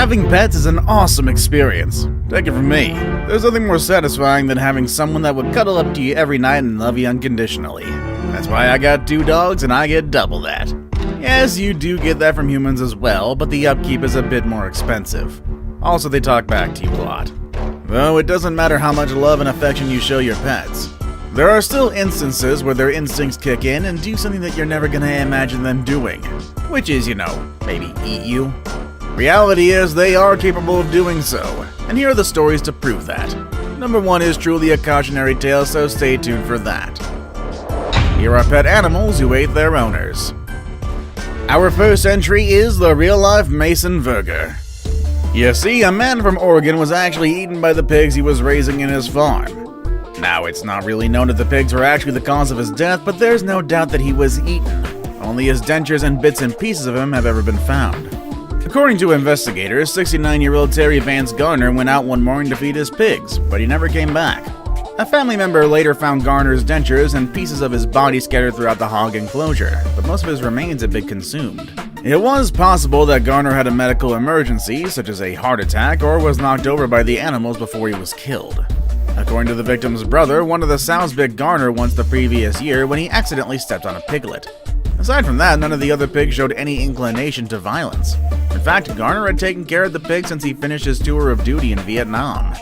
Having pets is an awesome experience. Take it from me. There's nothing more satisfying than having someone that would cuddle up to you every night and love you unconditionally. That's why I got 2 dogs and I get double that. Yes, you do get that from humans as well, but the upkeep is a bit more expensive. Also, they talk back to you a lot. Though it doesn't matter how much love and affection you show your pets. There are still instances where their instincts kick in and do something that you're never gonna imagine them doing. Which is, maybe eat you. Reality is they are capable of doing so, and here are the stories to prove that. Number 1 is truly a cautionary tale, so stay tuned for that. Here are pet animals who ate their owners. Our first entry is the real-life Mason Verger. You see, a man from Oregon was actually eaten by the pigs he was raising in his farm. Now, it's not really known if the pigs were actually the cause of his death, but there's no doubt that he was eaten. Only his dentures and bits and pieces of him have ever been found. According to investigators, 69-year-old Terry Vance Garner went out one morning to feed his pigs, but he never came back. A family member later found Garner's dentures and pieces of his body scattered throughout the hog enclosure, but most of his remains had been consumed. It was possible that Garner had a medical emergency, such as a heart attack, or was knocked over by the animals before he was killed. According to the victim's brother, one of the sows bit Garner once the previous year when he accidentally stepped on a piglet. Aside from that, none of the other pigs showed any inclination to violence. In fact, Garner had taken care of the pig since he finished his tour of duty in Vietnam.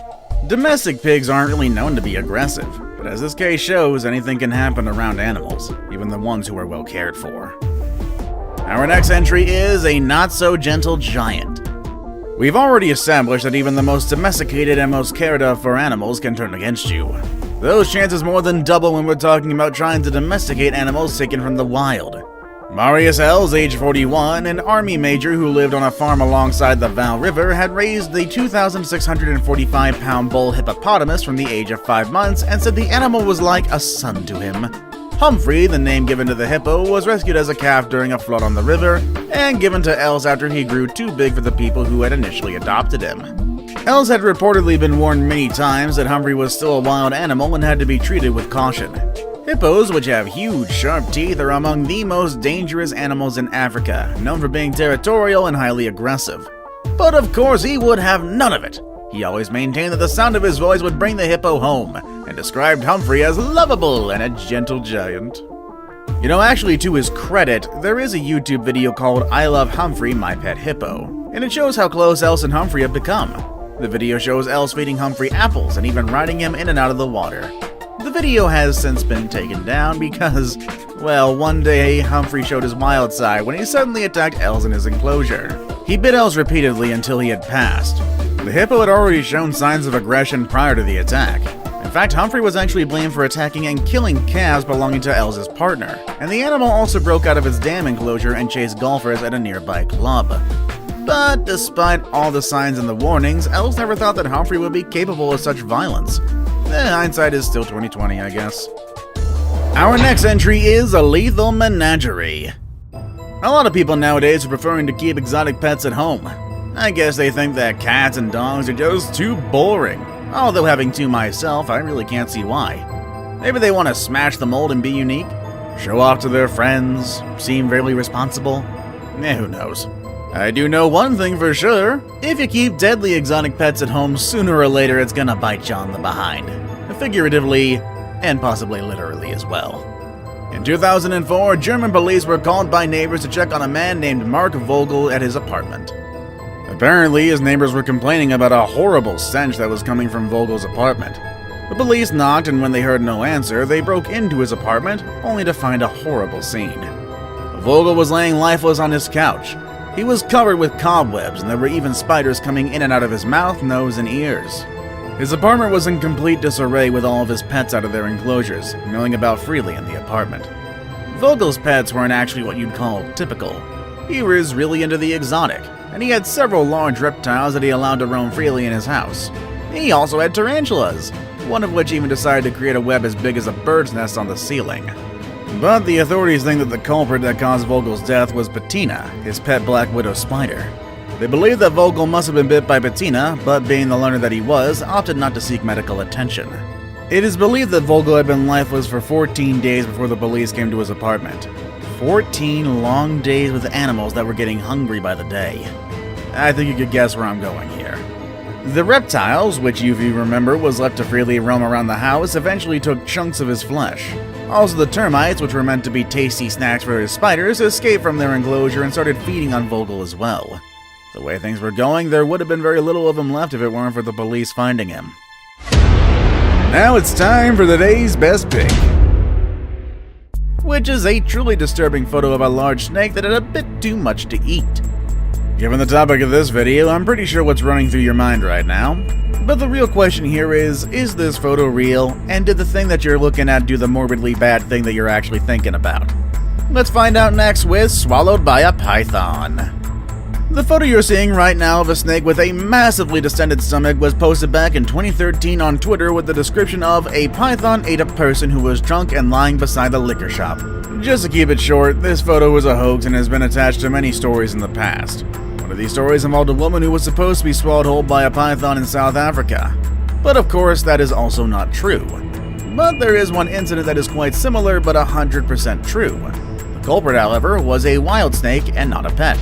Domestic pigs aren't really known to be aggressive, but as this case shows, anything can happen around animals, even the ones who are well cared for. Our next entry is a not-so-gentle giant. We've already established that even the most domesticated and most cared of for animals can turn against you. Those chances more than double when we're talking about trying to domesticate animals taken from the wild. Marius Els, age 41, an army major who lived on a farm alongside the Val River, had raised the 2,645-pound bull hippopotamus from the age of 5 months and said the animal was like a son to him. Humphrey, the name given to the hippo, was rescued as a calf during a flood on the river and given to Els after he grew too big for the people who had initially adopted him. Els had reportedly been warned many times that Humphrey was still a wild animal and had to be treated with caution. Hippos, which have huge, sharp teeth, are among the most dangerous animals in Africa, known for being territorial and highly aggressive. But of course, he would have none of it. He always maintained that the sound of his voice would bring the hippo home, and described Humphrey as lovable and a gentle giant. Actually, to his credit, there is a YouTube video called I Love Humphrey, My Pet Hippo, and it shows how close Els and Humphrey have become. The video shows Els feeding Humphrey apples and even riding him in and out of the water. The video has since been taken down because, well, one day Humphrey showed his wild side when he suddenly attacked Els in his enclosure. He bit Els repeatedly until he had passed. The hippo had already shown signs of aggression prior to the attack. In fact, Humphrey was actually blamed for attacking and killing calves belonging to Els' partner, and the animal also broke out of its dam enclosure and chased golfers at a nearby club. But despite all the signs and the warnings, Els never thought that Humphrey would be capable of such violence. Hindsight is still 20/20, I guess. Our next entry is a lethal menagerie. A lot of people nowadays are preferring to keep exotic pets at home. I guess they think that cats and dogs are just too boring. Although having 2 myself, I really can't see why. Maybe they want to smash the mold and be unique? Show off to their friends? Seem very responsible? Who knows. I do know one thing for sure. If you keep deadly exotic pets at home, sooner or later it's gonna bite you on the behind. Figuratively, and possibly literally as well. In 2004, German police were called by neighbors to check on a man named Mark Vogel at his apartment. Apparently, his neighbors were complaining about a horrible stench that was coming from Vogel's apartment. The police knocked, and when they heard no answer, they broke into his apartment, only to find a horrible scene. Vogel was laying lifeless on his couch. He was covered with cobwebs, and there were even spiders coming in and out of his mouth, nose, and ears. His apartment was in complete disarray with all of his pets out of their enclosures, milling about freely in the apartment. Vogel's pets weren't actually what you'd call typical. He was really into the exotic, and he had several large reptiles that he allowed to roam freely in his house. He also had tarantulas, one of which even decided to create a web as big as a bird's nest on the ceiling. But the authorities think that the culprit that caused Vogel's death was Patina, his pet black widow spider. They believe that Vogel must have been bit by Patina, but being the learner that he was, opted not to seek medical attention. It is believed that Vogel had been lifeless for 14 days before the police came to his apartment. 14 long days with animals that were getting hungry by the day. I think you could guess where I'm going here. The reptiles, which if you remember was left to freely roam around the house, eventually took chunks of his flesh. Also, the termites, which were meant to be tasty snacks for his spiders, escaped from their enclosure and started feeding on Vogel as well. The way things were going, there would have been very little of him left if it weren't for the police finding him. Now it's time for the day's best pick, which is a truly disturbing photo of a large snake that had a bit too much to eat. Given the topic of this video, I'm pretty sure what's running through your mind right now. But the real question here is this photo real, and did the thing that you're looking at do the morbidly bad thing that you're actually thinking about? Let's find out next with Swallowed by a Python. The photo you're seeing right now of a snake with a massively distended stomach was posted back in 2013 on Twitter with the description of "A python ate a person who was drunk and lying beside a liquor shop." Just to keep it short, this photo was a hoax and has been attached to many stories in the past. One of these stories involved a woman who was supposed to be swallowed whole by a python in South Africa. But of course, that is also not true. But there is one incident that is quite similar but 100% true. The culprit, however, was a wild snake and not a pet.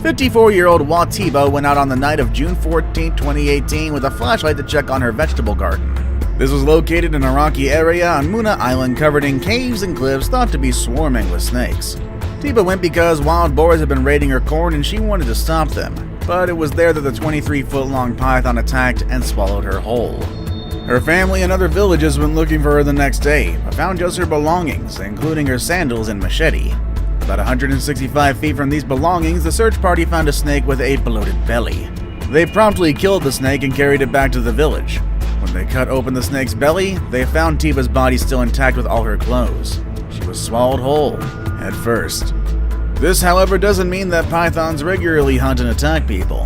54-year-old Watiba went out on the night of June 14, 2018 with a flashlight to check on her vegetable garden. This was located in a rocky area on Muna Island covered in caves and cliffs thought to be swarming with snakes. Tiba went because wild boars had been raiding her corn and she wanted to stop them, but it was there that the 23-foot-long python attacked and swallowed her whole. Her family and other villages went looking for her the next day, but found just her belongings, including her sandals and machete. About 165 feet from these belongings, the search party found a snake with a bloated belly. They promptly killed the snake and carried it back to the village. When they cut open the snake's belly, they found Tiba's body still intact with all her clothes. She was swallowed whole, at first. This, however, doesn't mean that pythons regularly hunt and attack people.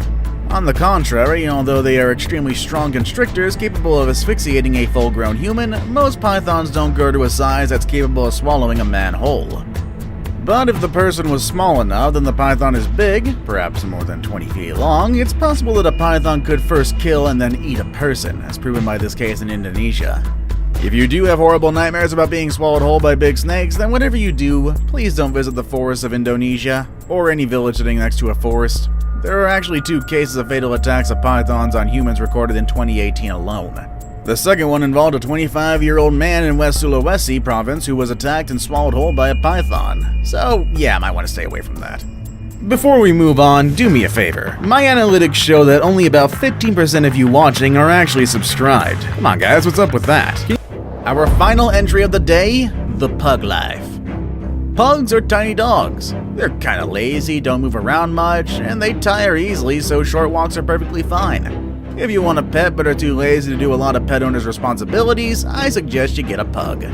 On the contrary, although they are extremely strong constrictors capable of asphyxiating a full-grown human, most pythons don't grow to a size that's capable of swallowing a man whole. But if the person was small enough, then the python is big, perhaps more than 20 feet long. It's possible that a python could first kill and then eat a person, as proven by this case in Indonesia. If you do have horrible nightmares about being swallowed whole by big snakes, then whatever you do, please don't visit the forests of Indonesia, or any village sitting next to a forest. There are actually 2 cases of fatal attacks of pythons on humans recorded in 2018 alone. The second one involved a 25-year-old man in West Sulawesi province who was attacked and swallowed whole by a python. So yeah, I might want to stay away from that. Before we move on, do me a favor. My analytics show that only about 15% of you watching are actually subscribed. Come on guys, what's up with that? Our final entry of the day, the pug life. Pugs are tiny dogs. They're kinda lazy, don't move around much, and they tire easily, so short walks are perfectly fine. If you want a pet but are too lazy to do a lot of pet owners' responsibilities, I suggest you get a pug.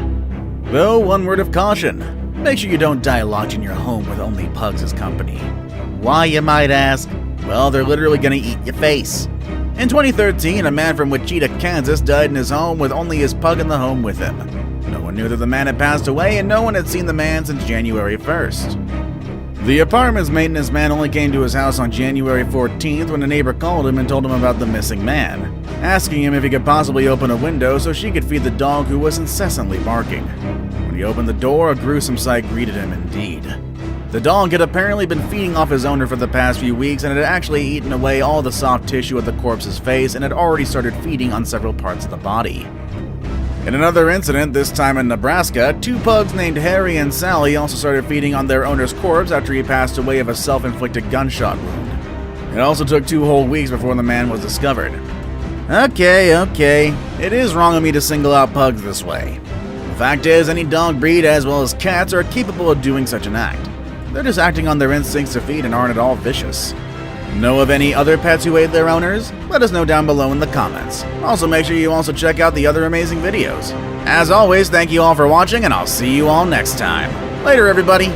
Though, one word of caution. Make sure you don't die locked in your home with only pugs as company. Why, you might ask? Well, they're literally gonna eat your face. In 2013, a man from Wichita, Kansas died in his home with only his pug in the home with him. No one knew that the man had passed away and no one had seen the man since January 1st. The apartment's maintenance man only came to his house on January 14th when a neighbor called him and told him about the missing man, asking him if he could possibly open a window so she could feed the dog who was incessantly barking. When he opened the door, a gruesome sight greeted him indeed. The dog had apparently been feeding off his owner for the past few weeks and had actually eaten away all the soft tissue of the corpse's face and had already started feeding on several parts of the body. In another incident, this time in Nebraska, 2 pugs named Harry and Sally also started feeding on their owner's corpse after he passed away of a self-inflicted gunshot wound. It also took 2 whole weeks before the man was discovered. Okay, it is wrong of me to single out pugs this way. The fact is, any dog breed as well as cats are capable of doing such an act. They're just acting on their instincts to feed and aren't at all vicious. Know of any other pets who ate their owners? Let us know down below in the comments. Also, make sure you also check out the other amazing videos. As always, thank you all for watching, and I'll see you all next time. Later, everybody!